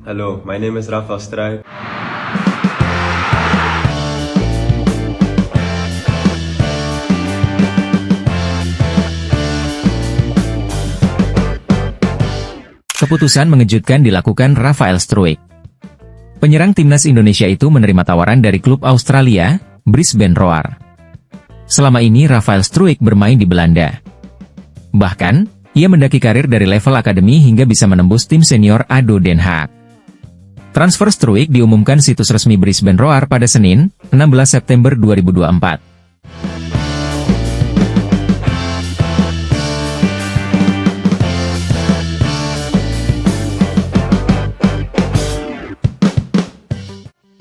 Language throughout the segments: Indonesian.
Hello, my name is Rafael Struijk. Keputusan mengejutkan dilakukan Rafael Struijk. Penyerang timnas Indonesia itu menerima tawaran dari klub Australia, Brisbane Roar. Selama ini Rafael Struijk bermain di Belanda. Bahkan, ia mendaki karir dari level akademi hingga bisa menembus tim senior ADO Den Haag. Transfer Struijk diumumkan situs resmi Brisbane Roar pada Senin, 16 September 2024.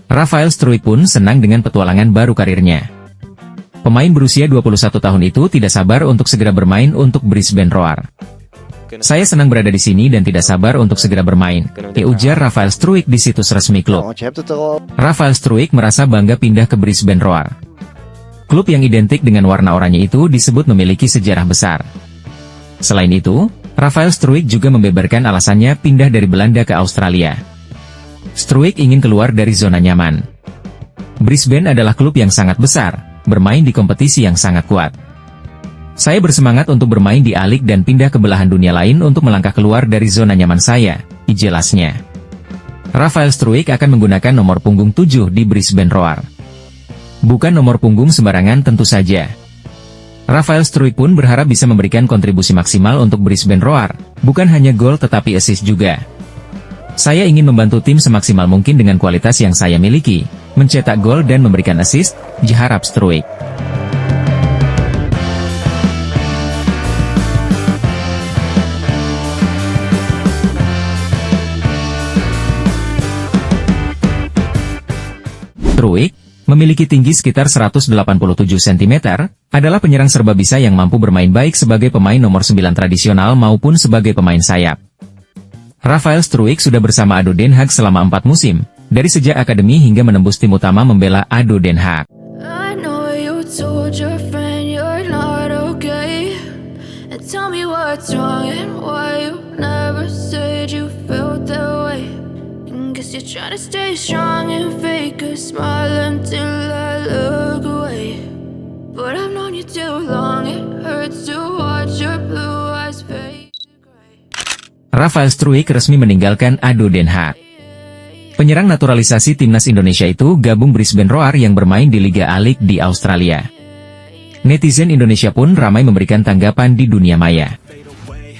Rafael Struijk pun senang dengan petualangan baru karirnya. Pemain berusia 21 tahun itu tidak sabar untuk segera bermain untuk Brisbane Roar. Saya senang berada di sini dan tidak sabar untuk segera bermain, ujar Rafael Struijk di situs resmi klub. Rafael Struijk merasa bangga pindah ke Brisbane Roar. Klub yang identik dengan warna oranye itu disebut memiliki sejarah besar. Selain itu, Rafael Struijk juga membeberkan alasannya pindah dari Belanda ke Australia. Struijk ingin keluar dari zona nyaman. Brisbane adalah klub yang sangat besar, bermain di kompetisi yang sangat kuat. Saya bersemangat untuk bermain di A-League dan pindah ke belahan dunia lain untuk melangkah keluar dari zona nyaman saya, jelasnya. Rafael Struijk akan menggunakan nomor punggung 7 di Brisbane Roar. Bukan nomor punggung sembarangan tentu saja. Rafael Struijk pun berharap bisa memberikan kontribusi maksimal untuk Brisbane Roar, bukan hanya gol tetapi assist juga. Saya ingin membantu tim semaksimal mungkin dengan kualitas yang saya miliki, mencetak gol dan memberikan assist, harap Struijk. Struijk, memiliki tinggi sekitar 187 cm, adalah penyerang serba bisa yang mampu bermain baik sebagai pemain nomor 9 tradisional maupun sebagai pemain sayap. Rafael Struijk sudah bersama ADO Den Haag selama 4 musim, dari sejak akademi hingga menembus tim utama membela ADO Den Haag. Rafael Struijk resmi meninggalkan ADO Den Haag. Penyerang naturalisasi timnas Indonesia itu gabung Brisbane Roar yang bermain di Liga A-League di Australia. Netizen Indonesia pun ramai memberikan tanggapan di dunia maya.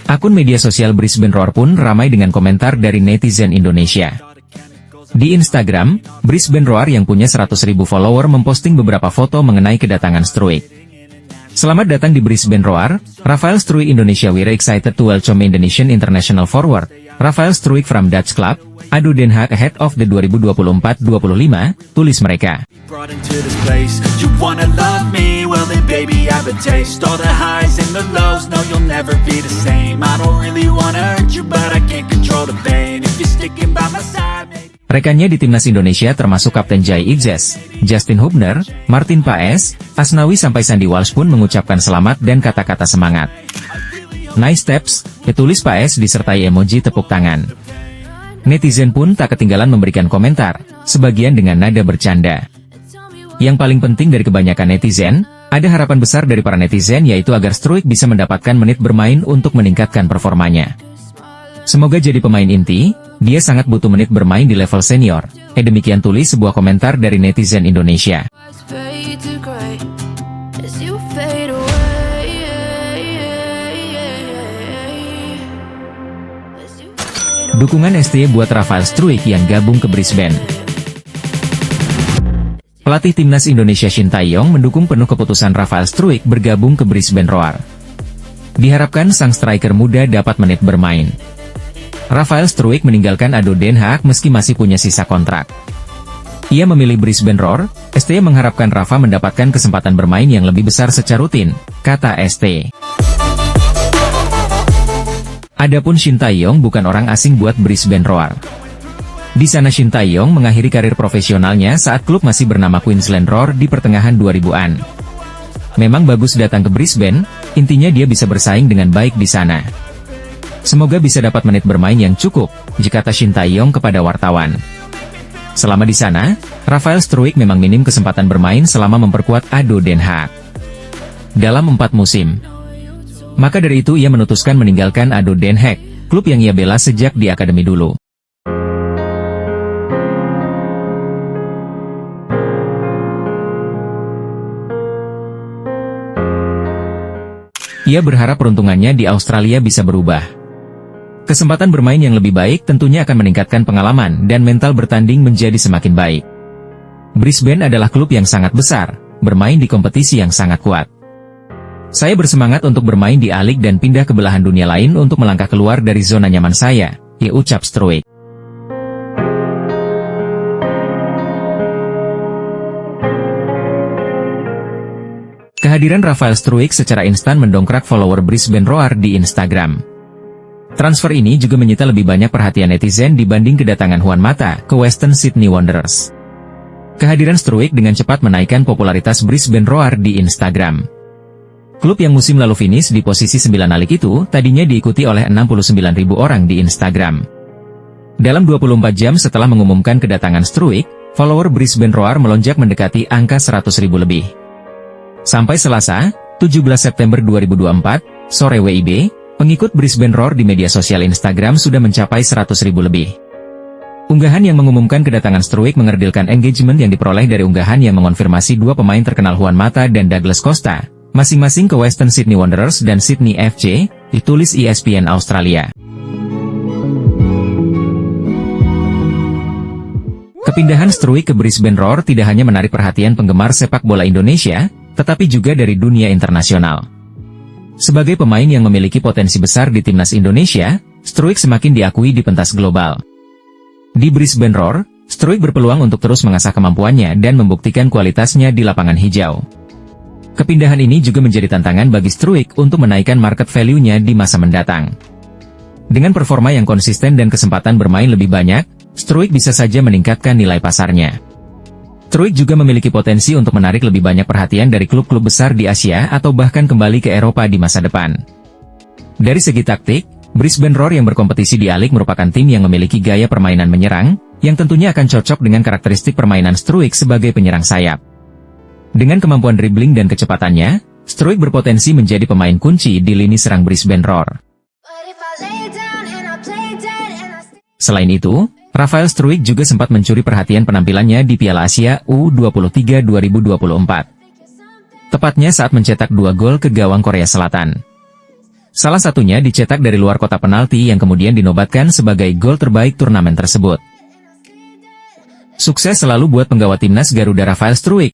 Akun media sosial Brisbane Roar pun ramai dengan komentar dari netizen Indonesia. Di Instagram, Brisbane Roar yang punya 100.000 follower memposting beberapa foto mengenai kedatangan Struijk. Selamat datang di Brisbane Roar, Rafael Struijk Indonesia. We're excited to welcome Indonesian international forward, Rafael Struijk from Dutch club, ADO Den Haag ahead of the 2024-25, tulis mereka. Rekannya di timnas Indonesia termasuk Kapten Jai Idzes, Justin Hubner, Martin Paes, Asnawi sampai Sandy Walsh pun mengucapkan selamat dan kata-kata semangat. Nice steps, tulis Paes disertai emoji tepuk tangan. Netizen pun tak ketinggalan memberikan komentar, sebagian dengan nada bercanda. Yang paling penting dari kebanyakan netizen, ada harapan besar dari para netizen yaitu agar Struijk bisa mendapatkan menit bermain untuk meningkatkan performanya. Semoga jadi pemain inti, dia sangat butuh menit bermain di level senior. Demikian tulis sebuah komentar dari netizen Indonesia. Dukungan ST buat Rafael Struijk yang gabung ke Brisbane. Pelatih timnas Indonesia Shin Tae-yong mendukung penuh keputusan Rafael Struijk bergabung ke Brisbane Roar. Diharapkan sang striker muda dapat menit bermain. Rafael Struijk meninggalkan ADO Den Haag meski masih punya sisa kontrak. Ia memilih Brisbane Roar, ST mengharapkan Rafa mendapatkan kesempatan bermain yang lebih besar secara rutin, kata ST. Adapun Shin Tae-yong bukan orang asing buat Brisbane Roar. Di sana Shin Tae-yong mengakhiri karir profesionalnya saat klub masih bernama Queensland Roar di pertengahan 2000-an. Memang bagus datang ke Brisbane, intinya dia bisa bersaing dengan baik di sana. Semoga bisa dapat menit bermain yang cukup, kata Shin Tae-yong kepada wartawan. Selama di sana, Rafael Struijk memang minim kesempatan bermain selama memperkuat ADO Den Haag dalam 4 musim. Maka dari itu ia memutuskan meninggalkan ADO Den Haag, klub yang ia bela sejak di akademi dulu. Ia berharap peruntungannya di Australia bisa berubah. Kesempatan bermain yang lebih baik tentunya akan meningkatkan pengalaman dan mental bertanding menjadi semakin baik. Brisbane adalah klub yang sangat besar, bermain di kompetisi yang sangat kuat. Saya bersemangat untuk bermain di A-League dan pindah ke belahan dunia lain untuk melangkah keluar dari zona nyaman saya, ucap Struijk. Kehadiran Rafael Struijk secara instan mendongkrak follower Brisbane Roar di Instagram. Transfer ini juga menyita lebih banyak perhatian netizen dibanding kedatangan Juan Mata ke Western Sydney Wanderers. Kehadiran Struijk dengan cepat menaikkan popularitas Brisbane Roar di Instagram. Klub yang musim lalu finish di posisi 9 A-League itu tadinya diikuti oleh 69.000 orang di Instagram. Dalam 24 jam setelah mengumumkan kedatangan Struijk, follower Brisbane Roar melonjak mendekati angka 100.000 lebih. Sampai Selasa, 17 September 2024, sore WIB, pengikut Brisbane Roar di media sosial Instagram sudah mencapai 100.000 lebih. Unggahan yang mengumumkan kedatangan Struijk mengerdilkan engagement yang diperoleh dari unggahan yang mengonfirmasi 2 pemain terkenal Juan Mata dan Douglas Costa, masing-masing ke Western Sydney Wanderers dan Sydney FC, ditulis ESPN Australia. Kepindahan Struijk ke Brisbane Roar tidak hanya menarik perhatian penggemar sepak bola Indonesia, tetapi juga dari dunia internasional. Sebagai pemain yang memiliki potensi besar di timnas Indonesia, Struijk semakin diakui di pentas global. Di Brisbane Roar, Struijk berpeluang untuk terus mengasah kemampuannya dan membuktikan kualitasnya di lapangan hijau. Kepindahan ini juga menjadi tantangan bagi Struijk untuk menaikkan market value-nya di masa mendatang. Dengan performa yang konsisten dan kesempatan bermain lebih banyak, Struijk bisa saja meningkatkan nilai pasarnya. Struijk juga memiliki potensi untuk menarik lebih banyak perhatian dari klub-klub besar di Asia atau bahkan kembali ke Eropa di masa depan. Dari segi taktik, Brisbane Roar yang berkompetisi di A-League merupakan tim yang memiliki gaya permainan menyerang, yang tentunya akan cocok dengan karakteristik permainan Struijk sebagai penyerang sayap. Dengan kemampuan dribbling dan kecepatannya, Struijk berpotensi menjadi pemain kunci di lini serang Brisbane Roar. Selain itu, Rafael Struijk juga sempat mencuri perhatian penampilannya di Piala Asia U23 2024. Tepatnya saat mencetak 2 gol ke gawang Korea Selatan. Salah satunya dicetak dari luar kotak penalti yang kemudian dinobatkan sebagai gol terbaik turnamen tersebut. Sukses selalu buat penggawa timnas Garuda Rafael Struijk.